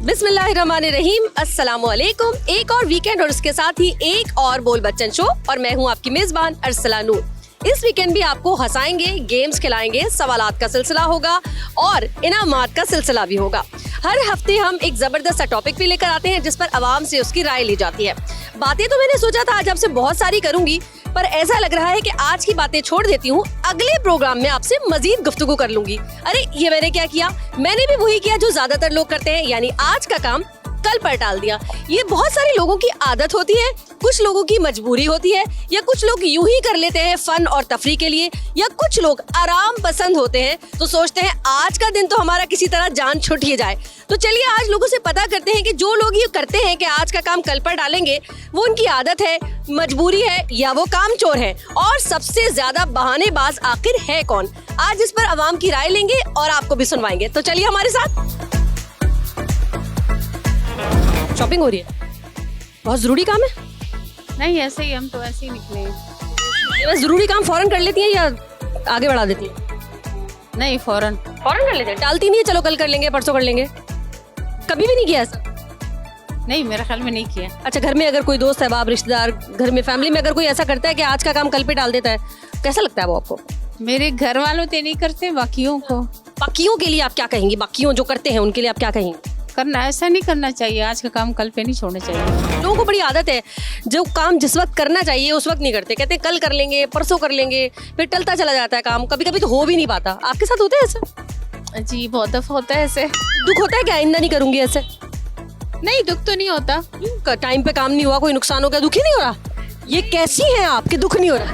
बिस्मिल्लाहिर्रहमानिर्रहीम, अस्सलामुअलैकुम। एक और वीकेंड और उसके साथ ही एक और बोल बच्चन शो और मैं हूँ आपकी मेजबान अरसला नूर। इस वीकेंड भी आपको हंसाएंगे, गेम्स खिलाएंगे, सवालात का सिलसिला होगा और इनामात का सिलसिला भी होगा। हर हफ्ते हम एक जबरदस्त सा टॉपिक भी लेकर आते हैं जिस पर आवाम से उसकी राय ली जाती है। बातें तो मैंने सोचा था आज आपसे बहुत सारी करूंगी, पर ऐसा लग रहा है कि आज की बातें छोड़ देती हूँ, अगले प्रोग्राम में आपसे मजीद गुफ्तगू कर लूंगी। अरे ये मैंने क्या किया, मैंने भी वही किया जो ज्यादातर लोग करते हैं, यानी आज का काम कल पर टाल दिया। ये बहुत सारे लोगों की आदत होती है, कुछ लोगों की मजबूरी होती है, या कुछ लोग यूं ही कर लेते हैं फन और तफरी के लिए, या कुछ लोग आराम पसंद होते हैं तो सोचते हैं आज का दिन तो हमारा किसी तरह जान छूट ही जाए। तो चलिए आज लोगों से पता करते हैं कि जो लोग ये करते हैं कि आज का काम कल पर डालेंगे, वो उनकी आदत है, मजबूरी है, या वो काम चोर है, और सबसे ज्यादा बहानेबाज आखिर है कौन। आज इस पर आवाम की राय लेंगे और आपको भी सुनवाएंगे। तो चलिए हमारे साथ। शॉपिंग हो रही है, बहुत जरूरी काम है? नहीं, ऐसे ही हम तो ऐसे ही निकले हैं। ये बस जरूरी काम फौरन कर लेती हैं या आगे बढ़ा देती हैं? नहीं, फौरन कर लेते हैं, टालती नहीं है, चलो कल कर लेंगे, परसों कर लेंगे। कभी भी नहीं किया ऐसा? नहीं, मेरे ख्याल में नहीं किया। अच्छा, घर में अगर कोई दोस्त है, बाप, रिश्तेदार, घर में फैमिली में अगर कोई ऐसा करता है कि आज का काम कल पे डाल देता है, कैसा लगता है वो आपको? मेरे घर वालों तो नहीं करते, बाकियों को। बाकियों के लिए आप क्या कहेंगी? बाकियों जो करते हैं उनके लिए आप क्या कहेंगी? करना ऐसा नहीं करना चाहिए, आज का काम कल पे नहीं छोड़ना चाहिए। लोगों को बड़ी आदत है, जो काम जिस वक्त करना चाहिए उस वक्त नहीं करते, कहते हैं कल कर लेंगे, परसों कर लेंगे, फिर टलता चला जाता है काम, कभी कभी तो हो भी नहीं पाता। आपके साथ होता है ऐसा? जी, बहुत दफा होता है ऐसे। दुख होता है क्या, आइंदा नहीं करूंगी ऐसे? नहीं, दुख तो नहीं होता। टाइम पे काम नहीं हुआ, कोई नुकसान हो गया, दुख ही नहीं हो रहा? ये कैसी है आपके, दुख नहीं हो रहा?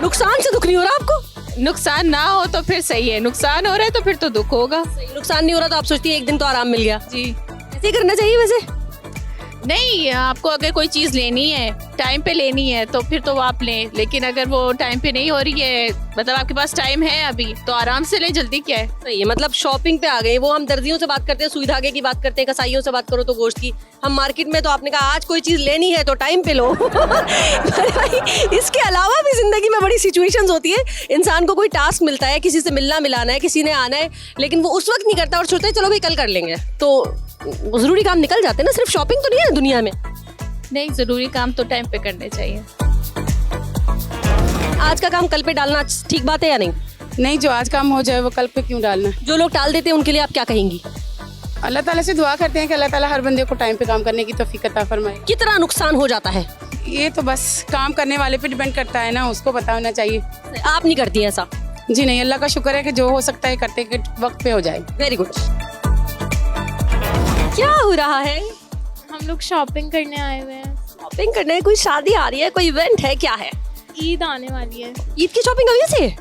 नुकसान से दुख नहीं हो रहा आपको? नुकसान ना हो तो फिर सही है, नुकसान हो रहा है तो फिर तो दुख होगा। नुकसान नहीं हो रहा तो आप सोचती है एक दिन तो आराम मिल गया। जी, ऐसे ही करना चाहिए वैसे। नहीं, आपको अगर कोई चीज लेनी है, टाइम पे लेनी है तो फिर तो आप लें, लेकिन अगर वो टाइम पे नहीं हो रही है, मतलब आपके पास टाइम है अभी, तो आराम से लें, जल्दी क्या है। सही है, मतलब शॉपिंग पे आ गए। वो हम दर्जियों से बात करते हैं, सुई धागे की बात करते हैं, कसाईयों से बात करो तो गोश्त की। हम मार्केट में तो आपने कहा आज कोई चीज लेनी है तो टाइम पे लो। पर भाई इसके अलावा भी जिंदगी में बड़ी सिचुएशंस होती है, इंसान को कोई टास्क मिलता है, किसी से मिलना मिलाना है, किसी ने आना है, लेकिन वो उस वक्त नहीं करता और सोचता है चलो भाई कल कर लेंगे, तो जरूरी काम निकल जाते हैं ना। सिर्फ शॉपिंग तो नहीं है दुनिया में। नहीं, जरूरी काम तो टाइम पे करने चाहिए। आज का काम कल पे डालना ठीक बात है या नहीं? नहीं, जो आज काम हो जाए वो कल पे क्यों डालना। जो लोग टाल देते हैं उनके लिए आप क्या कहेंगी? अल्लाह ताला से दुआ करते हैं कि अल्लाह ताला हर बंदे को टाइम पे काम करने की तौफीक अता फरमाए। कितना नुकसान हो जाता है? ये तो बस काम करने वाले पे डिपेंड करता है ना, उसको पता होना चाहिए। आप नहीं करती हैं ऐसा? जी नहीं, अल्लाह का शुक्र है कि जो हो सकता है करते के वक्त पे हो जाए। Very good. क्या हो रहा है? हम लोग शॉपिंग करने आए हुए हैं। शॉपिंग करने? कोई शादी आ रही है, कोई इवेंट है, क्या है? ईद आने वाली है। ईद की शॉपिंग अभी से?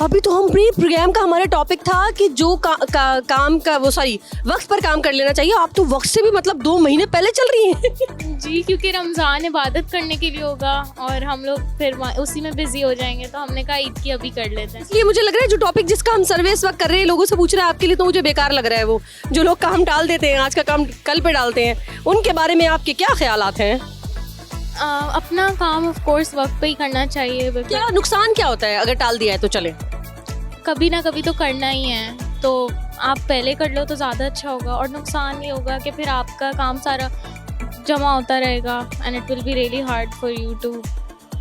अभी तो हम प्रोग्राम का हमारा टॉपिक था कि जो काम का वो सॉरी वक्त पर काम कर लेना चाहिए। आप तो वक्त से भी मतलब 2 महीने पहले चल रही हैं। जी, क्योंकि रमज़ान इबादत करने के लिए होगा और हम लोग फिर उसी में बिजी हो जाएंगे, तो हमने कहा ईद की अभी कर लेते हैं। इसलिए मुझे लग रहा है जो टॉपिक जिसका हम सर्वे इस वक्त कर रहे हैं, लोगों से पूछ रहे हैं, आपके लिए तो मुझे बेकार लग रहा है। वो जो लोग काम टाल देते हैं, आज का काम कल पे डालते हैं, उनके बारे में आपके क्या ख्यालात हैं? अपना काम ऑफ कोर्स वक्त पे ही करना चाहिए। क्या नुकसान क्या होता है अगर टाल दिया है तो? चले, कभी ना कभी तो करना ही है, तो आप पहले कर लो तो ज़्यादा अच्छा होगा। और नुकसान ये होगा कि फिर आपका काम सारा जमा होता रहेगा and it will be really hard for you to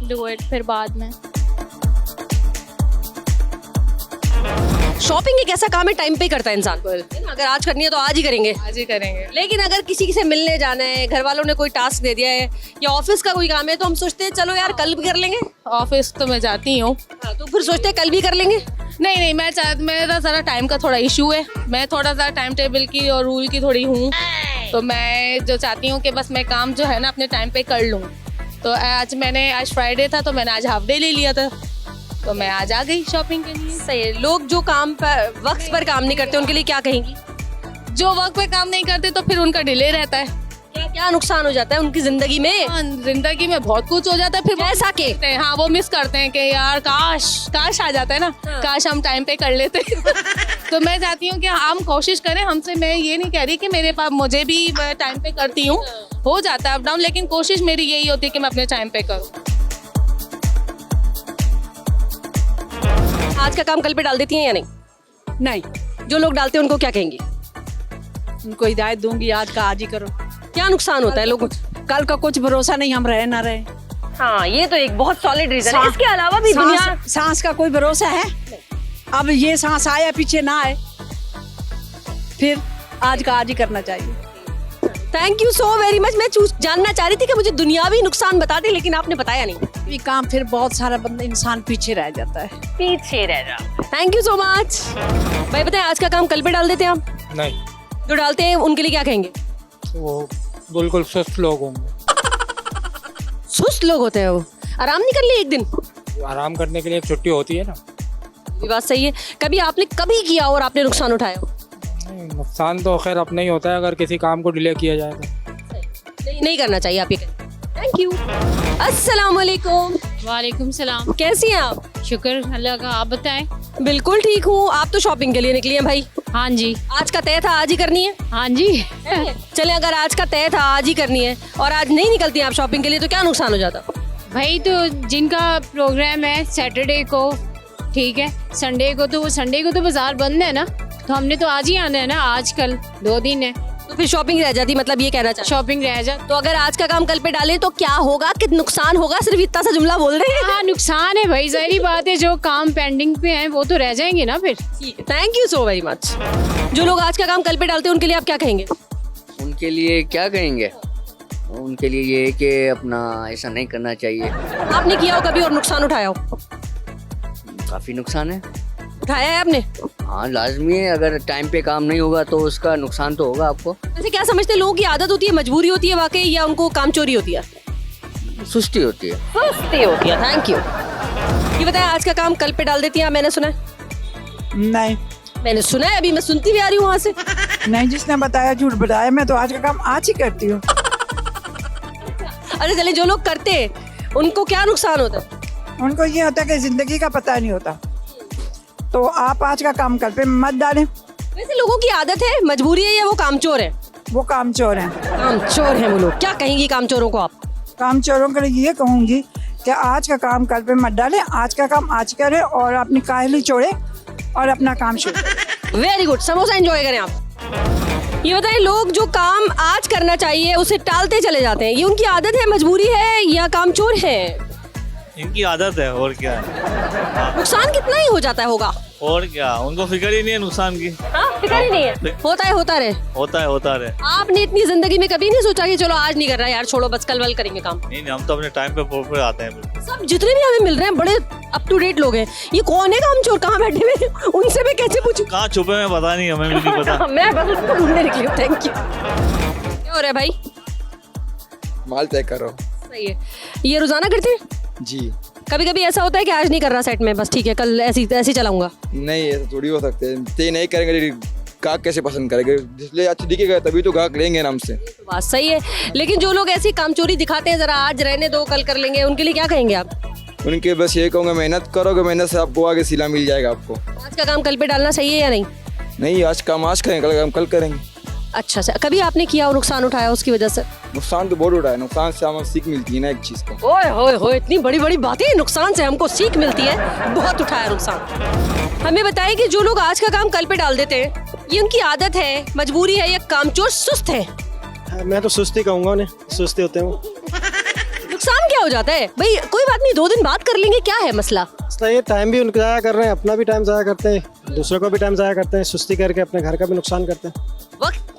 do it फिर बाद में। शॉपिंग एक ऐसा काम है टाइम पे करता है इंसान को। अगर आज करनी है तो आज ही करेंगे, आज ही करेंगे। लेकिन अगर किसी से मिलने जाना है, घर वालों ने कोई टास्क दे दिया है, या ऑफिस का कोई काम है, तो हम सोचते हैं चलो यार कल भी कर लेंगे। ऑफिस तो मैं जाती हूँ। हाँ, तो फिर सोचते हैं कल भी कर लेंगे। नहीं, मेरा ज़रा टाइम का थोड़ा इशू है। मैं थोड़ा सा टाइम टेबल की और रूल की थोड़ी हूँ, तो मैं जो चाहती हूँ कि बस मैं काम जो है ना अपने टाइम पे कर लूँ। तो आज फ्राइडे था तो मैंने आज हाफ डे ले लिया था, तो मैं आज आ गई शॉपिंग के लिए। सही है। लोग जो काम पर वक्त पर काम नहीं करते उनके लिए क्या कहेंगी? जो वक्त पे काम नहीं करते तो फिर उनका डिले रहता है। क्या क्या नुकसान हो जाता है उनकी जिंदगी में? हाँ, जिंदगी में बहुत कुछ हो जाता है। फिर जैसा कि हाँ, वो मिस करते हैं कि यार काश आ जाता है ना। हाँ। काश हम टाइम पे कर लेते। तो मैं चाहती हूँ कि हम कोशिश करें। हमसे मैं ये नहीं कह रही कि मेरे पास मुझे भी टाइम पे करती हूँ, हो जाता है अप डाउन, लेकिन कोशिश मेरी यही होती है कि मैं अपने टाइम पे करूँ। आज का काम कल पे डाल देती हैं या नहीं? नहीं, जो लोग डालते हैं उनको क्या कहेंगी? उनको हिदायत दूंगी आज का आज ही करो। क्या नुकसान होता है लोगों को? कल का कुछ भरोसा नहीं, हम रहे ना रहे। हाँ, ये तो एक बहुत सॉलिड रीजन है। इसके अलावा भी दुनिया सांस का कोई भरोसा है? अब ये सांस आया पीछे ना आए, फिर आज का आज ही करना चाहिए। Thank you so very much. मैं जानना चाह रही थी कि मुझे दुनियावी नुकसान बता दे, लेकिन आपने बताया नहीं। ये काम फिर बहुत सारा बंदा इंसान पीछे रह जाता है। पीछे रह जा। थैंक यू सो मच भाई। बताएं, आज का काम कल पे डाल देते हैं हम? नहीं, जो डालते हैं उनके लिए क्या कहेंगे? वो बिल्कुल सुस्त लोग होंगे। सुस्त लोग होते हैं वो। आराम नहीं कर लिए एक दिन? आराम करने के लिए एक छुट्टी होती है ना। ये बात सही है। कभी आपने कभी किया और आपने नुकसान उठाया हो? नुकसान तो खैर अपना ही होता है अगर किसी काम को डिले किया जाए तो। नहीं करना चाहिए, आप ये कहें। Thank you. अस्सलाम वालेकुम। वालेकुम सलाम। कैसी हैं आप? शुक्र अल्लाह का, आप बताएं। बिल्कुल ठीक हूँ। आप तो शॉपिंग के लिए निकली हैं भाई। हाँ जी। आज का तय था आज ही करनी है? हाँ जी। चले, अगर आज का तय था आज ही करनी है और आज नहीं निकलती हैं आप शॉपिंग के लिए, तो क्या नुकसान हो जाता? भाई तो जिनका प्रोग्राम है सैटरडे को, ठीक है, संडे को तो बाजार बंद है ना, तो हमने तो आज ही आना है ना, आज कल 2 दिन है, तो फिर शॉपिंग रह जाती, मतलब ये कहना चाहते शॉपिंग रह जा। तो अगर आज का काम कल पे डालें तो क्या होगा, कि नुकसान होगा? सिर्फ इतना सा जुमला बोल रहे हैं। हाँ नुकसान है भाई, जाहिर बात है, जो काम पेंडिंग पे हैं वो तो रह जाएंगे ना फिर। Thank you so very much. जो लोग आज का काम कल पे डालते हैं उनके लिए आप क्या कहेंगे? उनके लिए क्या कहेंगे? उनके लिए ये है कि अपना ऐसा नहीं करना चाहिए। आपने किया हो कभी और नुकसान उठाया हो? काफ़ी नुकसान है। उठाया है आपने? हाँ लाजमी है, अगर टाइम पे काम नहीं होगा तो उसका नुकसान तो होगा आपको। वैसे क्या समझते हैं, लोगों की आदत होती है, मजबूरी होती है वाकई, या उनको काम चोरी होती है? सुस्ती होती है। सुस्ती होती है। Thank you. ये बताएं, आज का काम कल पे डाल देती हैं? मैंने सुना है। नहीं मैंने सुना है, अभी मैं सुनती भी आ रही हूँ वहाँ से। नहीं, जिसने बताया झूठ बताया। मैं तो आज का काम आज ही करती हूँ। अरे चले, जो लोग करते हैं उनको क्या नुकसान होता है? उनको ये होता है कि जिंदगी का पता नहीं होता, तो आप आज का काम कल पे मत डालें। वैसे लोगों की आदत है, मजबूरी है, या वो कामचोर है? वो कामचोर हैं। कामचोर हैं वो लोग। क्या कहेंगी कामचोरों को आप? कामचोरों के लिए ये कहूँगी कि आज का काम कल पे मत डालें, आज का काम आज करें और अपनी काहली छोड़े और अपना काम शुरू। Very good. समोसा एंजॉय करें आप। ये बताएं, लोग जो काम आज करना चाहिए उसे टालते चले जाते हैं, ये उनकी आदत है, मजबूरी है, या कामचोर है? इनकी आदत है, और क्या है। नुकसान कितना ही हो जाता है होगा, और क्या, उनको फिक्र ही नहीं है नुकसान की। हाँ, फिक्र ही नहीं है। होता रहे। होता है। आपने इतनी जिंदगी में कभी नहीं सोचा कि चलो आज नहीं कर रहा यार, छोड़ो बस कल करेंगे काम? नहीं, हम तो अपने टाइम पे प्रॉपर आते हैं। सब जितने भी हमें मिल रहे हैं बड़े अप टू डेट लोग हैं। ये कौन है कामचोर, कहाँ बैठे हुए हैं? उनसे मैं कैसे पूछूं? कहाँ छुपे हैं पता नहीं, हमें भी नहीं पता। मैं बस उसको ढूंढने निकली हूँ। Thank you. क्या हो रहा है भाई? माल तय करो। सही है। ये रोजाना करते हैं? जी। कभी कभी ऐसा होता है कि आज नहीं कर रहा सेट में, बस ठीक है कल ऐसी चलाऊंगा? नहीं, ऐसा थोड़ी हो सकते हैं। तय नहीं करेंगे गाहक कैसे पसंद करेंगे? इसलिए अच्छी दिखेगा तभी तो गाहक लेंगे नाम से। तो बात सही है, लेकिन जो लोग ऐसी कामचोरी दिखाते हैं, जरा आज रहने दो कल कर लेंगे, उनके लिए क्या कहेंगे आप? उनके बस ये कहूँगा, मेहनत करोगे, मेहनत से आपको आगे सिला मिल जाएगा आपको। आज का काम कल पे डालना सही है या नहीं? नहीं, आज काम आज करेंगे, कल काम कल करेंगे। अच्छा अच्छा। कभी आपने किया और नुकसान उठाया उसकी वजह से? नुकसान तो बहुत उठाया, नुकसान से हमें सीख मिलती है ना एक चीज़ को। ओए होए होए, इतनी बड़ी बड़ी बातें। नुकसान से हमको सीख मिलती है, बहुत उठाया नुकसान। हमें बताइए कि जो लोग आज का काम कल पे डाल देते हैं, ये उनकी आदत है, मजबूरी है, या कामचोर सुस्त है? मैं तो सुस्ती कहूँगा उन्हें, सुस्ती होते हैं वो। नुकसान क्या हो जाता है भाई? कोई बात नहीं, 2 दिन बाद कर लेंगे, क्या है मसला? ये टाइम भी उनका ज़ाया कर रहे हैं, अपना भी टाइम ज़ाया करते हैं, दूसरों का भी टाइम ज़ाया करते हैं, सुस्ती करके अपने घर का भी नुकसान करते हैं।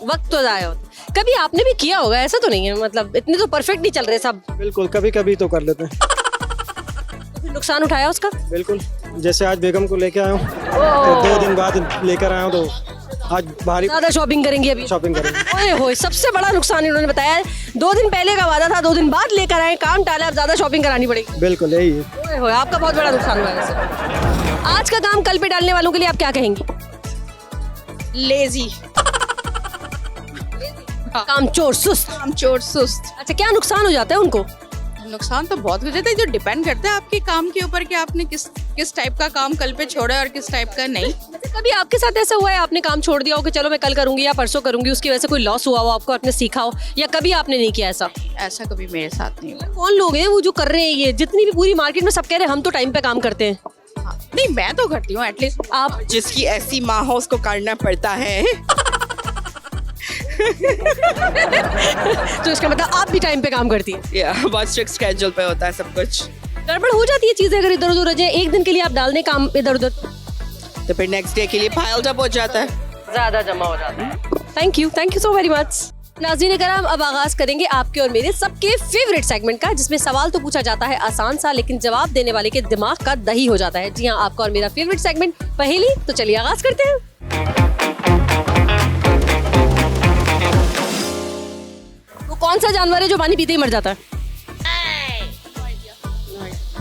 वक्त तो ज़ाया होता है। कभी आपने भी किया होगा, ऐसा तो नहीं है, मतलब इतने तो परफेक्ट नहीं चल रहे सब। बिल्कुल, कभी कभी तो कर लेते हैं। तो फिर नुकसान उठाया उसका? बिल्कुल, जैसे आज बेगम को लेके आया हूँ, तो 2 दिन बाद लेकर आया हूँ, तो आज भारी ज्यादा शॉपिंग करेंगे अभी? शॉपिंग करेंगे। ओए होए, सबसे बड़ा नुकसान इन्होंने बताया है। 2 दिन पहले का वादा था, 2 दिन बाद लेकर आए, काम टाला, अब ज्यादा शॉपिंग करानी पड़ेगी। बिल्कुल यही है। ओए होए, आपका बहुत बड़ा नुकसान हुआ है वैसे। आज का काम कल पे डालने वालों के लिए आप क्या कहेंगी? लेजी। कामचोर सुस्त। कामचोर सुस्त। अच्छा, क्या नुकसान हो जाता है उनको? नुकसान तो बहुत हो जाता है, जो डिपेंड करता है आपके काम के ऊपर कि आपने किस टाइप का काम कल पे छोड़ा है और किस टाइप का नहीं। कभी आपके साथ ऐसा हुआ है, आपने काम छोड़ दिया हो कि चलो मैं कल करूंगी या परसों करूंगी, उसकी वजह से कोई लॉस हुआ हो, आपको आपने सीखा हो, या कभी आपने नहीं किया ऐसा? ऐसा कभी मेरे साथ नहीं हुआ। कौन लोग हैं वो जो कर रहे हैं ये? जितनी भी पूरी मार्केट में सब कह रहे हैं हम तो टाइम पे काम करते हैं। हाँ, नहीं मैं तो करती हूँ एटलीस्ट। आप जिसकी ऐसी माँ हो उसको करना पड़ता है। तो इसका मतलब आप भी टाइम पे काम करती है। बहुत स्ट्रिक्ट स्केड्यूल पे होता है सब कुछ, गड़बड़ हो जाती है चीजें अगर इधर उधर हो जाए, एक दिन के लिए आप डाल दें काम इधर उधर तो फिर नेक्स्ट डे के लिए पाइल्ड अप हो जाता है, ज्यादा जमा हो जाता है। Thank you so very much. नाज़रीन कराम, अब आगाज करेंगे आपके और मेरे सबके फेवरेट सेगमेंट का, जिसमें सवाल तो पूछा जाता है आसान सा, लेकिन जवाब देने वाले के दिमाग का दही हो जाता है। जी हाँ, आपका और मेरा फेवरेट सेगमेंट पहेली। तो चलिए आगाज करते हैं। वो कौन सा जानवर है जो पानी पीते ही मर जाता है?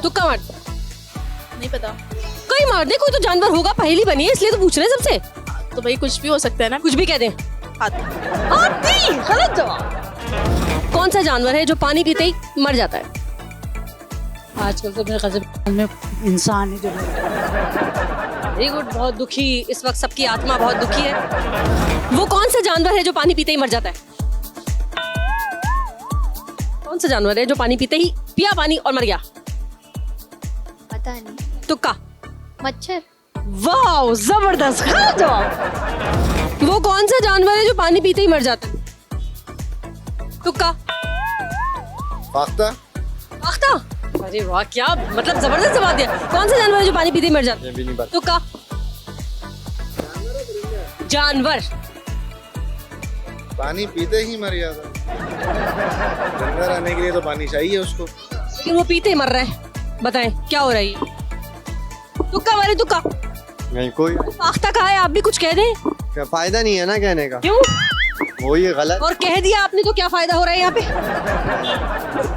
तुक्का मार। नहीं पता। कोई मार दे, कोई तो जानवर होगा, पहेली बनी है इसलिए तो पूछ रहे हैं सबसे। तो भाई कुछ भी हो सकता है ना, कुछ भी कह दें। हाथी। गलत जवाब। कौन सा जानवर है जो पानी पीते ही मर जाता है? आजकल तो मेरे ख्याल में इंसान है जो वेरी गुड, बहुत दुखी इस वक्त, सबकी आत्मा बहुत दुखी है। वो कौन सा जानवर है जो पानी पीते ही मर जाता है? कौन सा जानवर है जो पानी पीते ही पिया पानी और मर गया? पता नहीं। तुक्का। मच्छर। वाह, जबरदस्त, गलत जवाब। वो कौन सा जानवर है जो पानी पीते ही मर जाता है? तुक्का। फाख्ता। फाख्ता। अरे वाह, क्या मतलब जबरदस्त जवाब दिया। कौन सा जानवर है जो पानी पीते ही मर जाता है? तुक्का। जानवर पानी पीते ही मर जाता है। जानवर आने के लिए तो पानी चाहिए उसको, लेकिन वो पीते ही मर रहा है। बताएं क्या हो रहा है ये? तुक्का मारे, तुक्का। नहीं कोई फाख्ता कहा है, आप भी कुछ कह दें। क्या फायदा नहीं है ना कहने का, क्यों? वो ये गलत, और कह दिया आपने तो क्या फायदा हो रहा है यहाँ पे?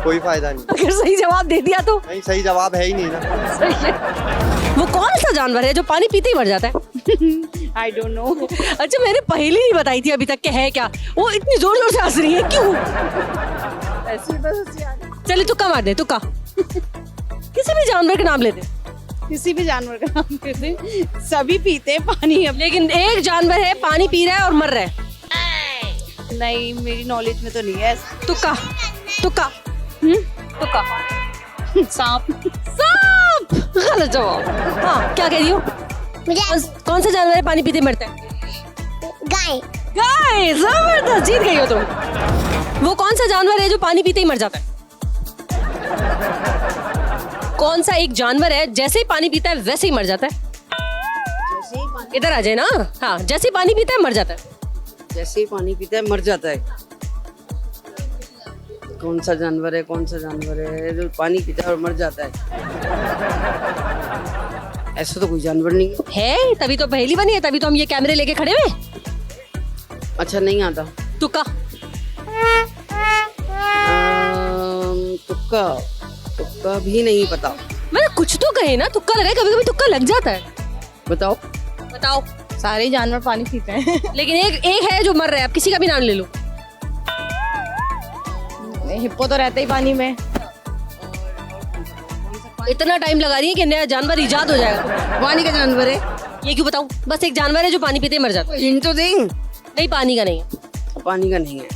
कोई फायदा नहीं। अगर सही जवाब दे दिया तो नहीं, सही जवाब है ही नहीं ना। सही है। वो कौन सा जानवर है जो पानी पीते ही मर जाता है? I don't know. अच्छा, मैंने पहले नहीं बताई थी अभी तक कि है क्या। वो इतनी जोर जोर से हंस रही है, क्यों? चलिए तुक्का मार दे, तुक्का। किसी भी जानवर का नाम लेते, किसी भी जानवर का नाम कहते, सभी पीते हैं पानी। अब लेकिन एक जानवर है पानी पी रहा है और मर रहा है। नहीं, मेरी नॉलेज में तो नहीं है। तुक्का, तुक्का, तुक्का। सांप। सांप। गलत जवाब। हाँ, क्या कह रही हो? कौन सा जानवर है पानी पीते मरता है? गाय। गाय। जबरदस्त, जीत गई हो तुम। वो कौन सा जानवर है जो पानी पीते ही मर जाता है? कौन सा एक जानवर है जैसे ही पानी पीता है वैसे ही मर जाता है? इधर आ जाए ना। हाँ, जैसे ही पानी पीता है मर जाता है। जैसे ही पानी पीता है मर जाता है। कौन सा जानवर है, कौन सा जानवर है जो पानी पीता है और मर जाता है? ऐसा तो कोई जानवर नहीं है, तभी तो पहेली बनी है, तभी तो हम ये कैमरे लेके खड़े हुए। अच्छा, नहीं आता। तुक्का। तुक्का, तुक्का भी नहीं पता। मैंने कुछ तो कहे ना, तुक्का लगाए, कभी कभी तुक्का लग जाता है। बताओ। बताओ। सारे जानवर पानी पीते हैं। लेकिन एक है जो मर रहा है, आप किसी का भी नाम ले लो। हिप्पो तो रहता ही पानी में। इतना टाइम लगा रही है कि नया जानवर इजाद हो जाएगा। पानी का जानवर है? ये क्यों बताऊं? बस एक जानवर है जो पानी पीते ही मर जाता है। हिंट तो दें। नहीं, पानी का नहीं है। पानी का नहीं है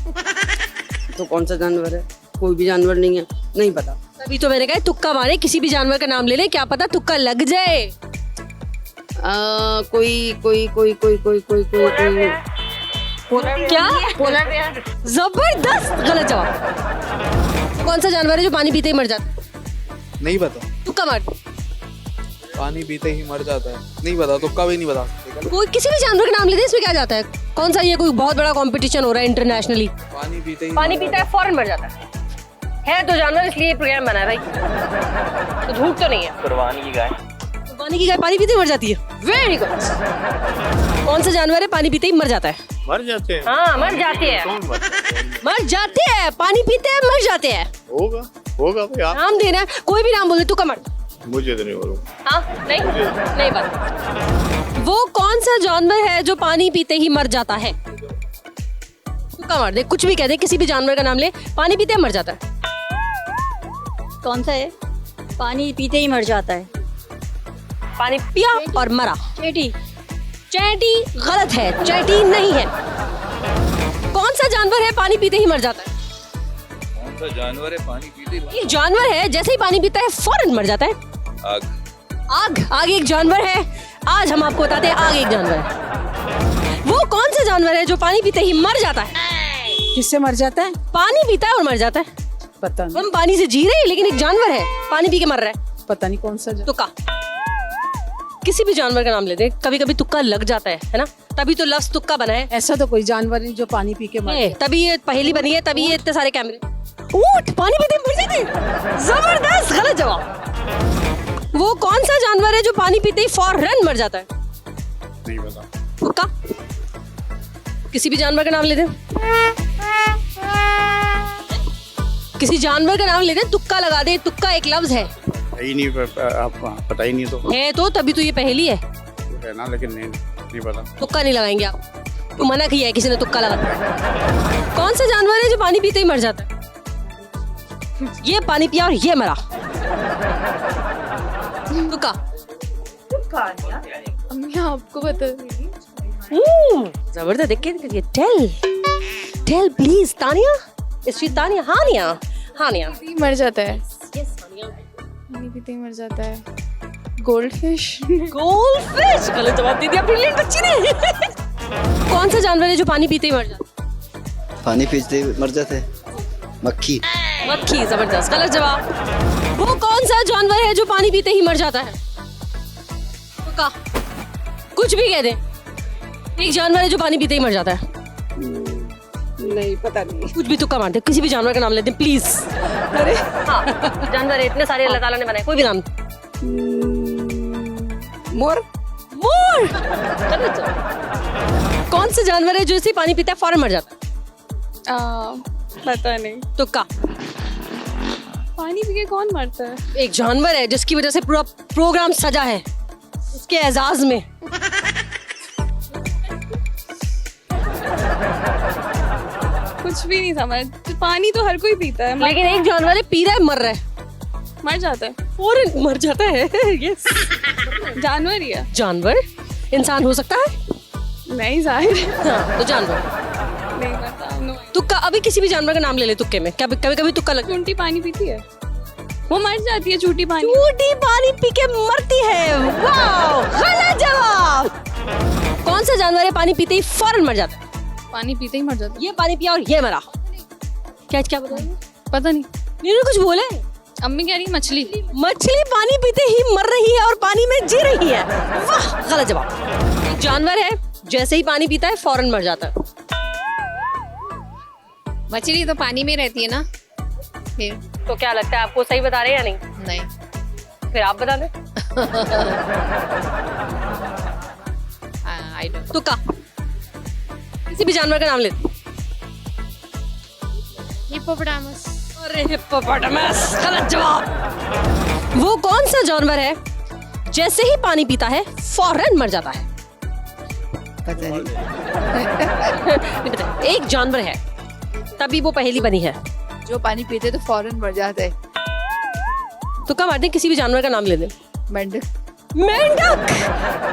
तो कौन सा जानवर है? कोई भी जानवर नहीं है, नहीं पता। तभी तो मैंने कहा तुक्का मारे, किसी भी जानवर का नाम ले ले, क्या पता तुक्का लग जाए। कोई कोई कोई कोई कोई कोई कोई कोई क्या? जबरदस्त, गलत जवाब। कौन सा जानवर है जो पानी पीते ही मर जाता है? नहीं पता। तुक्का मार। पानी पीते ही मर जाता है, नहीं पता, तुक्का भी नहीं बता सकते। कोई किसी भी जानवर का नाम लेते, इसमें क्या जाता है? कौन सा ये कोई बहुत बड़ा कंपटीशन हो रहा है इंटरनेशनली? पानी पीते ही पानी पीता है फौरन मर जाता है तो जानवर, इसलिए प्रोग्राम बना है भाई। तो झूठ तो नहीं है। कुर्बानी की गाय। कुर्बानी की गाय पानी पीते ही मर जाती है। Very good. कौन सा जानवर है पानी पीते ही मर जाता है? मर जाते हैं। हाँ, मर जाते हैं। मर जाते हैं, पानी पीते हैं मर जाते हैं। होगा होगा भाई, आप नाम देना है, कोई भी नाम बोले तू कमर। मुझे तो नहीं बोलूँ। हाँ, नहीं बात। वो कौन सा जानवर है जो पानी पीते ही मर जाता है? तू कमर दे, कुछ भी कह दे, किसी भी जानवर का नाम ले, पानी पीते ही मर जाता है। कौन सा है? पानी पीते ही मर जाता है। पानी पिया और मरा। चींटी। चींटी गलत है, चींटी नहीं है। कौन सा जानवर है पानी पीते ही मर जाता है? कौन सा जानवर है पानी पीते ही? ये जानवर है जैसे ही पानी पीता है फौरन मर जाता है। आग। आग। आग एक जानवर है। आज हम आपको बताते हैं आग एक जानवर है। वो कौन सा जानवर है जो पानी पीते ही मर जाता है? किससे मर जाता है? पानी पीता है और मर जाता है। पता नहीं, हम पानी से जी रहे हैं लेकिन एक जानवर है पानी पी के मर रहा है। पता नहीं कौन सा तुक्का, किसी भी जानवर का नाम लेते हैं, कभी कभी तुक्का लग जाता है ना, तभी तो लफ्ज तुक्का बना है। ऐसा तो कोई जानवर नहीं जो पानी पी के मरे। तभी ये पहेली बनी है, तभी ये इतने सारे कैमरे। ऊंट पानी पीते मर जाते, जबरदस्त, गलत जवाब। वो कौन सा जानवर है जो पानी पीते ही फौरन मर जाता है? नहीं पता। तुक्का, किसी भी जानवर का नाम लेते हैं, किसी जानवर का नाम लेते हैं, तुक्का लगा दे। तुक्का एक लफ्ज है ही नहीं, आपको पता ही नहीं तो तभी तो ये पहेली है ना, लेकिन नहीं पता। तुक्का नहीं लगाएंगे आप, तो मना किया है किसी ने तुक्का लगा। कौन सा जानवर है जो पानी पीते ही मर जाता है? ये पानी पिया और ये मरा। तुक्का, अम्मी आपको बता देगी। जबरदस्त, देख के टेल प्लीज। तानिया, तानिया, हानिया मर जाता है, पानी पीते ही मर जाता है। गोल्डफिश। गलत जवाब दे दिया ब्रिलियंट बच्ची ने। कौन सा जानवर है जो पानी पीते ही मर जाता है? पानी पीते ही मर जाते हैं, मक्खी। मक्खी, जबरदस्त, गलत जवाब। वो कौन सा जानवर है जो पानी पीते ही मर जाता है? तुक्का, कुछ भी कह दे, एक जानवर है जो पानी पीते ही मर जाता है। नहीं पता नहीं, कुछ भी तुक्का मारते, किसी भी जानवर का नाम लेते हैं प्लीज। अरे हाँ, जानवर है, इतने सारे अल्लाह ताला ने बनाए, कोई भी नाम। मोर। कौन सा जानवर है जो इसी पानी पीता है फौरन मर जाता है? पता नहीं। तुक्का, पानी पी के कौन मरता है? एक जानवर है जिसकी वजह से पूरा प्रोग्राम सजा है, उसके एजाज में। कुछ भी नहीं समझ। पानी तो हर कोई पीता है, लेकिन एक जानवर है, पी रहा है, मर रहा है, मर जाता है, फौरन मर जाता है। यस, जानवर ही है। जानवर इंसान हो सकता है? नहीं जाहिर, हाँ, तो जानवर। नहीं पता। नो। तुक्का, अभी किसी भी जानवर का नाम ले ले तुक्के में, कभी कभी तुक्का लग। चूंटी पानी पीती है, वो मर जाती है। चूंटी पानी पी के मरती है। वाह, गलत जवाब। कौन सा जानवर है पानी पीते ही फौरन मर जाता है? पानी पीते ही मर जाता है। ये पानी पिया और ये मरा। क्या बताइए? पता नहीं, नीनू कुछ बोले। अम्मी कह रही मछली। मछली पानी पीते ही मर रही है और पानी में जी रही है। वाह, गलत जवाब। एक जानवर है जैसे ही पानी पीता है फौरन मर जाता है। मछली तो पानी में रहती है ना, फिर तो क्या लगता है आपको, सही बता रहे हैं या नहीं? नहीं। फिर आप बता दें। I don't. तुक्का, किसी भी जानवर का नाम ले। हिप्पोपोटामस। अरे हिप्पोपोटामस, गलत जवाब। वो कौन सा जानवर है जैसे ही पानी पीता है फौरन मर जाता है? पता नहीं। नहीं पता। एक जानवर है, तभी वो पहेली बनी है। जो पानी पीते तो फौरन मर जाते हैं। तुक्का मारते हैं, किसी भी जानवर का नाम ले दे। मेंढक। मेंढक,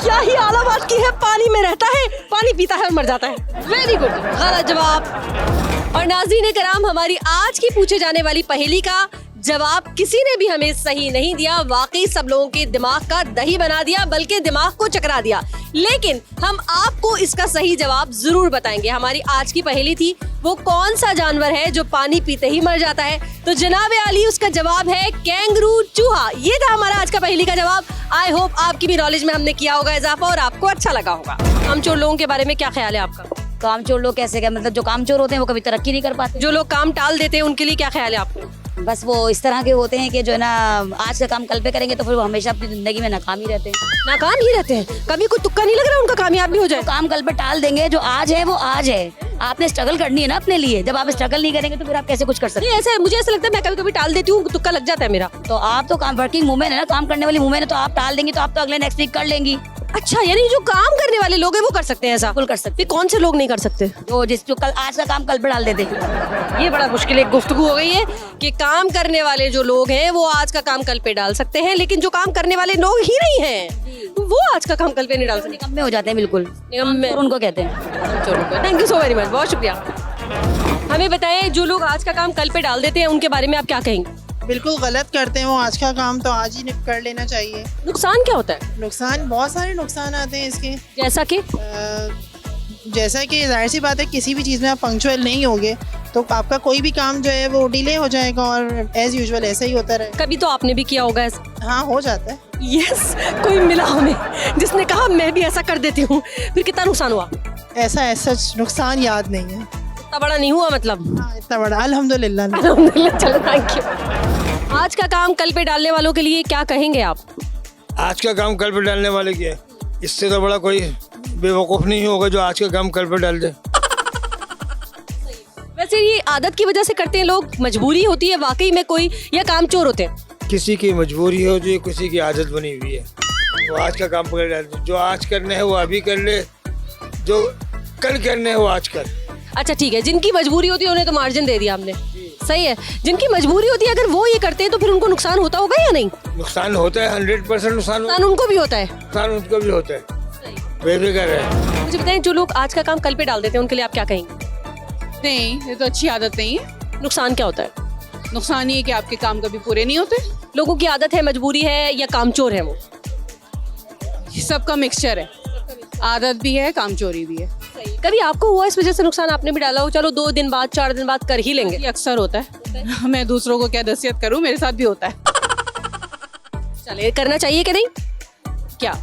क्या ही आला बात की है, पानी में रहता है, पानी पीता है और मर जाता है। वेरी गुड, गलत जवाब। और नाज़रीन कराम, हमारी आज की पूछे जाने वाली पहेली का जवाब किसी ने भी हमें सही नहीं दिया। वाकई सब लोगों के दिमाग का दही बना दिया, बल्कि दिमाग को चकरा दिया। लेकिन हम आपको इसका सही जवाब जरूर बताएंगे। हमारी आज की पहेली थी, वो कौन सा जानवर है जो पानी पीते ही मर जाता है? तो जनाबे आली, उसका जवाब है कैंगरू चूहा। ये था हमारा आज का पहेली का जवाब। आई होप आपकी भी नॉलेज में हमने किया होगा इजाफा और आपको अच्छा लगा होगा। कामचोर लोगों के बारे में क्या ख्याल है आपका? कामचोर लोग कैसे क्या, मतलब जो कामचोर होते हैं वो कभी तरक्की नहीं कर पाते। जो लोग काम टाल देते हैं उनके लिए क्या ख्याल है आपको? बस वो इस तरह के होते हैं कि जो है ना, आज का काम कल पे करेंगे तो फिर वो हमेशा अपनी जिंदगी में नाकाम ही रहते हैं। नाकाम ही रहते हैं, कभी कोई तुक्का नहीं लग रहा उनका कामयाब भी हो जाए? तो काम कल पे टाल देंगे, जो आज है वो आज है। आपने स्ट्रगल करनी है ना अपने लिए। जब आप स्ट्रगल नहीं करेंगे तो फिर आप कैसे कुछ कर सकते हैं? नहीं, ऐसा मुझे ऐसा लगता है, मैं कभी कभी टाल देती हूँ, तुक्का लग जाता है मेरा। तो आप तो काम वर्किंग वुमेन है ना, काम करने वाली वुमेन है, तो आप टाल देंगी तो आप तो अगले नेक्स्ट वीक कर लेंगी। अच्छा, यानी जो काम करने वाले लोग हैं वो कर सकते हैं ऐसा? बिल्कुल कर सकते। कौन से लोग नहीं कर सकते? जो कल आज का काम कल पे डाल देते हैं। ये बड़ा मुश्किल एक गुफ्तगू हो गई है कि काम करने वाले जो लोग हैं वो आज का काम कल पे डाल सकते हैं, लेकिन जो काम करने वाले लोग ही नहीं हैं वो आज का काम कल पे नहीं डाल सकते। निकम में हो जाते हैं, बिल्कुल निगम में उनको कहते हैं। Thank you so very much, बहुत शुक्रिया। हमें बताएं, जो लोग आज का काम कल पे डाल देते हैं उनके बारे में आप क्या कहेंगे? बिल्कुल गलत करते हैं वो, आज का काम तो आज ही कर लेना चाहिए। नुकसान क्या होता है? नुकसान, बहुत सारे नुकसान आते हैं इसके। जैसा कि जैसा कि जाहिर सी बात है किसी भी चीज़ में आप पंक्चुअल नहीं होगे तो आपका कोई भी काम जो है वो डिले हो जाएगा और एज यूजुअल ऐसा ही होता रहे। कभी तो आपने भी किया होगा ऐसा? हाँ, हो जाता है। यस, कोई मिला हमें जिसने कहा मैं भी ऐसा कर देती हूँ, फिर कितना नुकसान हुआ? ऐसा नुकसान याद नहीं है। इतना बड़ा नहीं हुआ मतलब? हाँ, इतना बड़ा अल्हम्दुलिल्लाह। अल्हम्दुलिल्लाह, चलो थैंक यू। आज का काम कल पे डालने वालों के लिए क्या कहेंगे आप? आज का काम कल पे डालने वाले की है, इससे तो बड़ा कोई बेवकूफ़ नहीं होगा जो आज का काम कल पे डाल दे। वैसे ये आदत की वजह से करते हैं लोग, मजबूरी होती है वाकई में कोई, या काम चोर होते हैं? किसी की मजबूरी हो जो किसी की आदत बनी हुई है, वो आज का काम पकड़ डाल दे। जो आज करने हैं वो अभी कर ले, जो कल करने हैं वो आज कर। अच्छा ठीक है, जिनकी मजबूरी होती है उन्हें तो मार्जिन दे दिया हमने, सही है। जिनकी मजबूरी होती है अगर वो ये करते हैं तो फिर उनको नुकसान होता होगा या नहीं? नुकसान होता है, 100% नुकसान उनको भी होता है। नुकसान उनको भी होता है, बेफिक्र है। मुझे बताएं, जो लोग आज का काम कल पे डाल देते हैं उनके लिए आप क्या कहेंगे? नहीं, ये तो अच्छी आदत नहीं है। नुकसान क्या होता है? नुकसान ये है कि आपके काम कभी पूरे नहीं होते। लोगों की आदत है, मजबूरी है, या कामचोर है वो? सबका मिक्सचर है, आदत भी है, कामचोरी भी है। कभी आपको हुआ इस वजह से नुकसान, आपने भी डाला हो, चलो 2 दिन बाद 4 दिन बाद कर ही लेंगे? ये अक्सर होता है। मैं दूसरों को क्या नसीहत करूं, मेरे साथ भी होता है। चले, करना चाहिए कि नहीं? क्या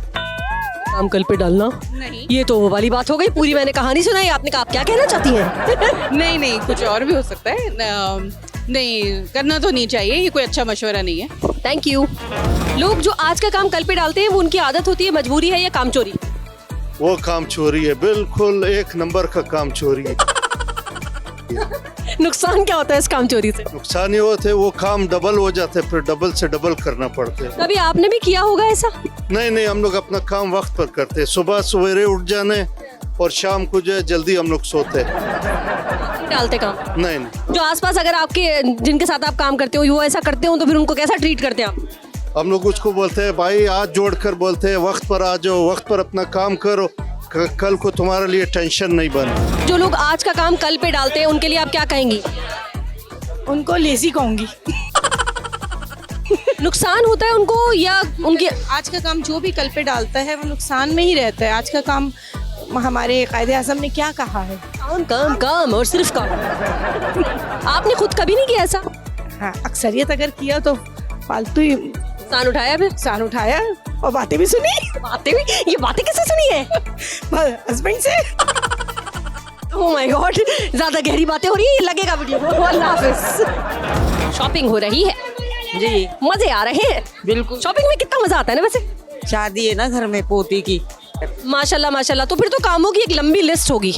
काम कल पे डालना? नहीं, ये तो वो वाली बात हो गई, पूरी मैंने कहानी सुनाई, आपने कहा आप क्या कहना चाहती हैं? नहीं, कुछ और भी हो सकता है। नहीं, करना तो नहीं चाहिए, ये कोई अच्छा मशवरा नहीं है। Thank you. लोग जो आज का काम कल पे डालते हैं वो उनकी आदत होती है, मजबूरी है या कामचोरी? वो काम चोरी है, बिल्कुल 1 नंबर का काम चोरी है। नुकसान क्या होता है इस काम चोरी से? नुकसान ये होते है वो काम डबल हो जाते हैं, फिर डबल से डबल करना पड़ता है। कभी आपने भी किया होगा ऐसा? नहीं, हम लोग अपना काम वक्त पर करते हैं। सुबह सवेरे उठ जाने और शाम को जो है जल्दी हम लोग सोते हैं। डालते काम? नहीं। जो आसपास अगर आपके, जिनके साथ आप काम करते हो, वो ऐसा करते हो तो फिर उनको कैसा ट्रीट करते हैं आप? हम लोग उसको बोलते हैं भाई, हाथ जोड़कर बोलते हैं वक्त पर आ जाओ, वक्त पर अपना काम करो, कल को तुम्हारे लिए टेंशन नहीं बने। जो लोग आज का काम कल पे डालते हैं उनके लिए आप क्या कहेंगी? उनको लेजी कहूंगी। नुकसान होता है उनको, या उनके आज का काम जो भी कल पे डालता है वो नुकसान में ही रहता है। आज का काम हमारे कायदे आज़म ने क्या कहा है? काम और सिर्फ काम। आपने खुद कभी नहीं किया ऐसा? हाँ, अक्सरियत अगर किया तो फालतू ही नुकसान उठाया, फिर नुकसान उठाया और बातें भी सुनी। बातें भी? ये बातें किससे सुनी है? हस्बैंड से। ओह माय गॉड, ज्यादा गहरी बातें हो रही है, ये लगेगा वीडियो को। अल्लाह हाफिज। शॉपिंग हो रही है जी, मजे आ रहे हैं। बिल्कुल, शॉपिंग में कितना मजा आता है ना। वैसे शादी है ना घर में पोती की। माशाल्लाह माशाल्लाह। तो फिर तो कामों की एक लंबी लिस्ट होगी,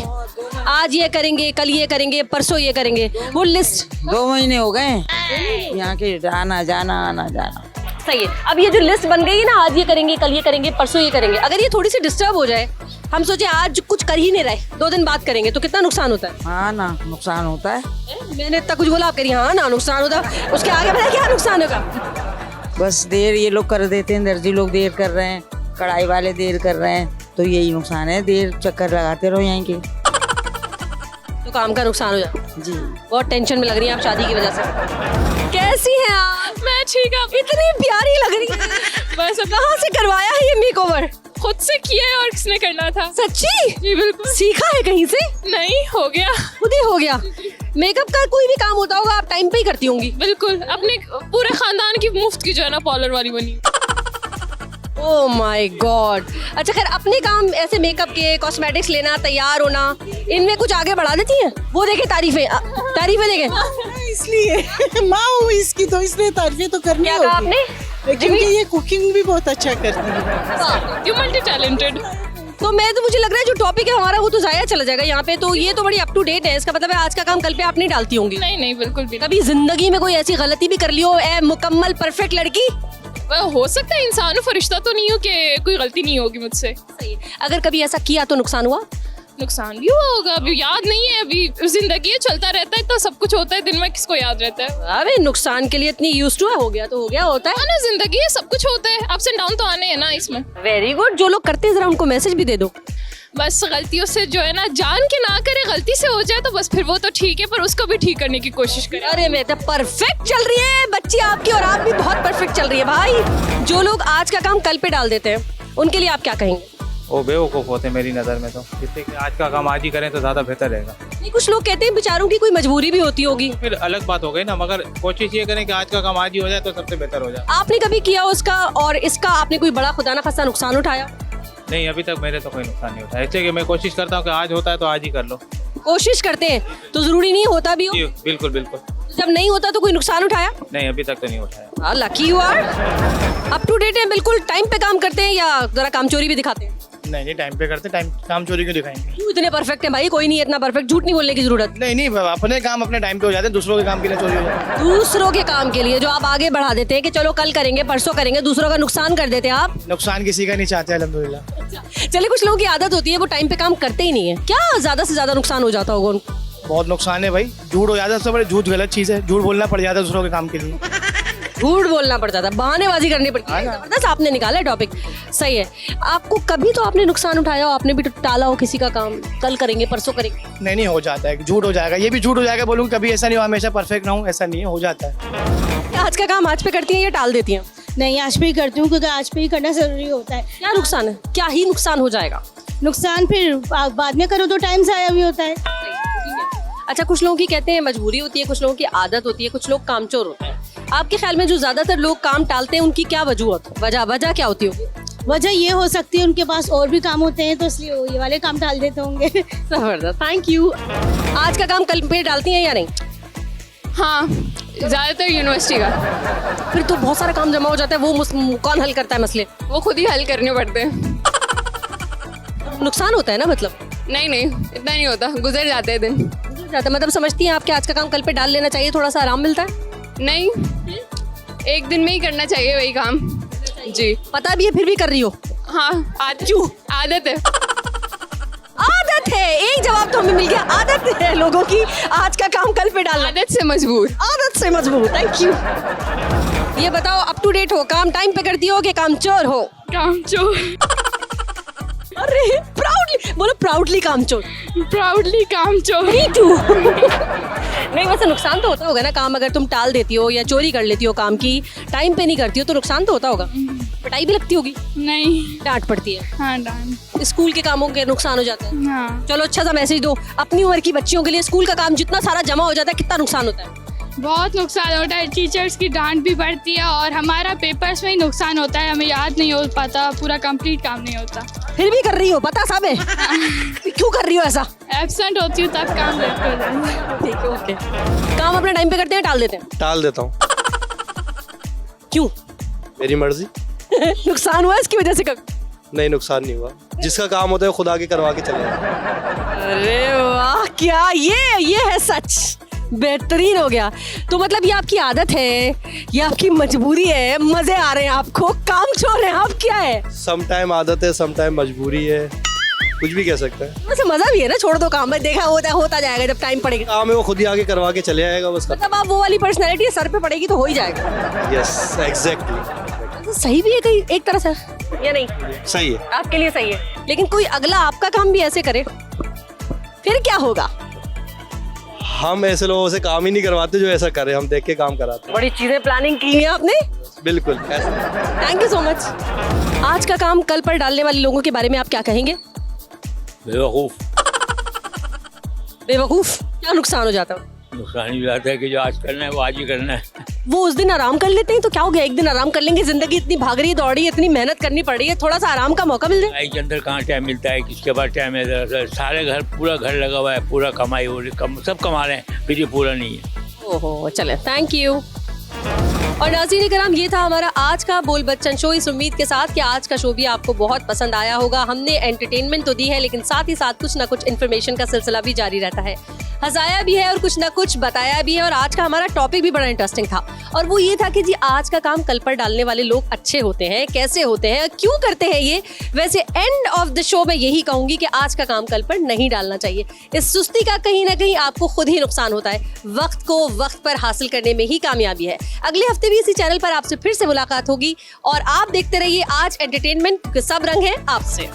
आज ये करेंगे, कल ये करेंगे, परसों ये करेंगे, वो लिस्ट। 2 महीने हो गए यहाँ के आना जाना। सही है। अब ये जो लिस्ट बन गई है ना, आज ये करेंगे, कल ये करेंगे, परसों ये करेंगे, अगर ये थोड़ी सी डिस्टर्ब हो जाए, हम सोचे आज कुछ कर ही नहीं रहे, 2 दिन बाद करेंगे, तो कितना नुकसान होता है? हाँ ना, नुकसान होता है। मैंने इतना कुछ बोला, आप करिए हाँ ना, नुकसान होता है। उसके आगे पता है क्या नुकसान होगा? बस देर ये लोग कर देते हैं, दर्जी लोग देर कर रहे हैं, कढ़ाई वाले देर कर रहे हैं, तो यही नुकसान है। देर चक्कर लगाते रहो यहाँ के, तो काम का नुकसान हो जाता जी। बहुत टेंशन में लग रही है आप शादी की वजह से। कैसी हैं आप? मैं ठीक हूँ। इतनी प्यारी लग रही है। बस कहाँ से करवाया है ये मेकओवर? खुद से किया है और किसने करना था। सच्ची? जी बिल्कुल। सीखा है कहीं से? नहीं, हो गया, खुद ही हो गया। मेकअप का कोई भी काम होता होगा आप टाइम पे ही करती होंगी? बिल्कुल। अपने पूरे खानदान की मुफ्त की जो है ना पार्लर वाली बनी। Oh my God. अच्छा खैर, अपने काम ऐसे मेकअप के, कॉस्मेटिक्स लेना, तैयार होना, इनमें कुछ आगे बढ़ा देती हैं? वो देखे तारीफें देखें। इसलिए माँ हूँ इसकी, तो इसलिए तारीफें तो करनी क्या कहा आपने? क्योंकि ये कुकिंग भी बहुत अच्छा करती है। You multi talented. तो मुझे लग रहा है जो टॉपिक है हमारा वो तो जाया चला जाएगा यहाँ पे। तो ये तो बड़ी अप टू डेट है, इसका मतलब है आज का काम कल पे आप नहीं डालती होंगी? नहीं, बिल्कुल भी। कभी जिंदगी में कोई ऐसी गलती भी कर ली हो, ए मुकम्मल परफेक्ट लड़की? हो सकता है, इंसान फरिश्ता तो नहीं हो कि कोई गलती नहीं होगी मुझसे। अगर कभी ऐसा किया तो नुकसान हुआ? नुकसान भी हुआ होगा, अभी याद नहीं है। अभी जिंदगी है, चलता रहता है, तो सब कुछ होता है, दिन में किसको याद रहता है? अबे नुकसान के लिए इतनी यूज्ड टू है, हो गया तो हो गया, होता है ना, जिंदगी है, सब कुछ होता है, अप्स एंड डाउन तो आने हैं ना इसमें। Very good. जो लोग करते हैं जरा उनको मैसेज भी दे दो। बस गलतियों से जो है ना, जान के ना करे, गलती से हो जाए तो बस फिर वो तो ठीक है, पर उसको भी ठीक करने की कोशिश करें। अरे मैं तो परफेक्ट चल रही है बच्ची आपकी, और आप भी बहुत परफेक्ट चल रही है भाई। जो लोग आज का काम कल पे डाल देते हैं उनके लिए आप क्या कहेंगे? वो बेवकूफ़ होते हैं मेरी नज़र में, तो इससे कि आज का काम आज ही करें तो ज़्यादा बेहतर रहेगा। नहीं, कुछ लोग कहते हैं बेचारों की कोई मजबूरी भी होती होगी। फिर अलग बात हो गई ना, मगर कोशिश ये करें कि आज का काम आज ही हो जाए तो सबसे बेहतर हो जाए। आपने कभी किया उसका और इसका आपने कोई बड़ा खुदा ना खास्ता नुकसान उठाया? नहीं, अभी तक मेरे तो कोई नुकसान नहीं होता, इसलिए कि मैं कोशिश करता हूँ कि आज होता है तो आज ही कर लो। कोशिश करते हैं तो जरूरी नहीं होता भी हो? जी, बिल्कुल बिल्कुल। जब नहीं होता तो कोई नुकसान उठाया? नहीं, अभी तक तो नहीं उठाया। Lucky you are. Up to date है, बिल्कुल टाइम पे काम करते हैं या जरा कामचोरी भी दिखाते हैं? नहीं, टाइम पे करते, टाइम काम चोरी क्यों दिखाएंगे? क्यों इतने परफेक्ट है भाई? कोई नहीं है इतना परफेक्ट, झूठ नहीं बोलने की जरूरत। नहीं, अपने काम अपने टाइम पे हो जाते हैं, दूसरों के काम के लिए चोरी हो जाती है। दूसरों के काम के लिए जो आप आगे बढ़ा देते हैं कि चलो कल करेंगे परसों करेंगे, दूसरों का नुकसान कर देते हैं आप। नुकसान किसी का नहीं चाहते अल्हम्दुलिल्लाह। चलिए, कुछ लोगों की आदत होती है वो टाइम पे काम करते ही नहीं है, क्या ज्यादा से ज्यादा नुकसान हो जाता होगा उनको? बहुत नुकसान है भाई, झूठ हो जाता है सबसे बड़े, झूठ गलत चीज़ है, झूठ बोलना पड़ जाता है दूसरों के काम के लिए। झूठ बोलना पड़ जाता है, बहानेबाजी करनी पड़ती है। जबरदस्त आपने निकाला है टॉपिक, सही है। आपको कभी तो आपने नुकसान उठाया हो, आपने भी तो टाला हो किसी का काम, कल करेंगे परसों करेंगे? नहीं, हो जाता है, झूठ हो जाएगा, ये भी झूठ हो जाएगा। बोलूँ कभी ऐसा नहीं हो हमेशा परफेक्ट ना हो, ऐसा नहीं है, हो जाता है। आज का काम आज पे करती हैं या टाल देती हैं? नहीं, आज पे ही करती हूँ क्योंकि आज पे ही करना जरूरी होता है। क्या नुकसान है? क्या ही नुकसान हो जाएगा? नुकसान फिर बाद में करो तो टाइम ज़ाया भी होता है। अच्छा, कुछ लोगों की कहते हैं मजबूरी होती है, कुछ लोगों की आदत होती है, कुछ लोग कामचोर होते हैं। आपके ख्याल में जो ज्यादातर लोग काम टालते हैं उनकी क्या वजह क्या होती होगी? वजह ये हो सकती है उनके पास और भी काम होते हैं तो इसलिए वो ये वाले काम टाल देते होंगे। जबरदस्त, थैंक यू। आज का काम कल पे डालती हैं या नहीं? हाँ, ज़्यादातर यूनिवर्सिटी का। फिर तो बहुत सारा काम जमा हो जाता है, वो कौन हल करता है मसले? वो खुद ही हल करने पड़ते हैं। नुकसान होता है ना मतलब? नहीं, इतना नहीं होता, गुजर जाते हैं दिन। मतलब समझती हैं आपके आज का काम कल पे डाल लेना चाहिए, थोड़ा सा आराम मिलता है? नहीं, एक दिन में ही करना चाहिए वही काम। जी, पता भी है फिर भी कर रही हो? हाँ, क्यों? आदत है। आदत है, एक जवाब तो हमें मिल गया। आदत है लोगों की आज का काम कल पे डालना। आदत से मजबूर। आदत से मजबूर, थैंक यू। ये बताओ, अप टू डेट हो, काम टाइम पे करती हो कि कामचोर हो? कामचोर। अरे प्राउडली बोलो, प्राउडली कामचोर। प्राउडली कामचोर। Me too. नहीं, वैसे नुकसान तो होता होगा ना, काम अगर तुम टाल देती हो या चोरी कर लेती हो काम की, टाइम पे नहीं करती हो तो नुकसान तो होता होगा। पिटाई भी लगती होगी? नहीं, डांट पड़ती है। हाँ, डांट। स्कूल के कामों के नुकसान हो जाते हैं। हाँ। चलो अच्छा सा मैसेज दो, अपनी उम्र की बच्चियों के लिए स्कूल का काम जितना सारा जमा हो जाता है, कितना नुकसान होता है? बहुत नुकसान होता है, टीचर्स की डांट भी पड़ती है और हमारा पेपर्स में ही नुकसान होता है, हमें याद नहीं हो पाता, पूरा कंप्लीट काम नहीं होता। फिर भी कर रही हो, पता सब है। क्यों कर रही हो ऐसा? एब्सेंट होती हूँ तब काम लेट हो जाता है। ठीक है, ओके। काम अपने टाइम पे करते हैं टाल देते हैं? टाल देता हूँ। क्यों? मेरी मर्जी। नुकसान हुआ इसकी वजह से कब? नहीं, नुकसान नहीं हुआ, जिसका काम होता है खुद आगे करवा के चले जाते। अरे वाह, क्या ये है सच, बेहतरीन हो गया। तो मतलब ये आपकी आदत है, ये आपकी मजबूरी है, मजे आ रहे हैं आपको, कामचोर हैं आप, क्या है? सम टाइम आदत है, सम टाइम मजबूरी है, कुछ भी कह सकते हैं। वैसे मजा भी है ना, छोड़ दो काम में, देखा होता जाएगा जब टाइम पड़ेगा। काम है वो खुद ही आगे करवा के चले आएगा बस। मतलब आप वो वाली पर्सनैलिटी सर पे पड़ेगी तो हो ही जाएगा। Yes, exactly. सही भी है कहीं एक तरह से, या नहीं? सही है, आपके लिए सही है, लेकिन कोई अगला आपका काम भी ऐसे करे फिर क्या होगा? हम ऐसे लोगों से काम ही नहीं करवाते जो ऐसा करे, हम देख के काम कराते हैं। बड़ी चीजें प्लानिंग की है आपने। बिल्कुल। Thank you so much. आज का काम कल पर डालने वाले लोगों के बारे में आप क्या कहेंगे? बेवकूफ। बेवकूफ, क्या नुकसान हो जाता है? नुकसान ही जाता है कि जो आज करना है वो आज ही करना है। वो उस दिन आराम कर लेते हैं तो क्या हो गया, एक दिन आराम कर लेंगे, जिंदगी इतनी भाग रही है, दौड़ रही है, इतनी मेहनत करनी पड़ रही है, थोड़ा सा आराम का मौका मिल जाए। कमाई के अंदर कहाँ टाइम मिलता है, किसके पास टाइम है? सारे घर, पूरा घर लगा हुआ है, पूरा कमाई हो रही, सब कमा रहे हैं, फिर ये पूरा नहीं है। ओहो, चले, थैंक यू। और नाज़रीन कराम, ये था हमारा आज का बोल बच्चन शो, इस उम्मीद के साथ कि आज का शो भी आपको बहुत पसंद आया होगा। हमने एंटरटेनमेंट तो दी है, लेकिन साथ ही साथ कुछ ना कुछ इन्फॉर्मेशन का सिलसिला भी जारी रहता है, हंसाया भी है और कुछ ना कुछ बताया भी है। और आज का हमारा टॉपिक भी बड़ा इंटरेस्टिंग था, और वो ये था कि जी आज का काम कल पर डालने वाले लोग अच्छे होते हैं, कैसे होते हैं, क्यों करते हैं ये। वैसे एंड ऑफ द शो मैं यही कहूंगी कि आज का काम कल पर नहीं डालना चाहिए। इस सुस्ती का कहीं ना कहीं आपको खुद ही नुकसान होता है, वक्त को वक्त पर हासिल करने में ही कामयाबी है। अगले हफ्ते भी इसी चैनल पर आपसे फिर से मुलाकात होगी, और आप देखते रहिए आज एंटरटेनमेंट के सब रंग हैं आपसे।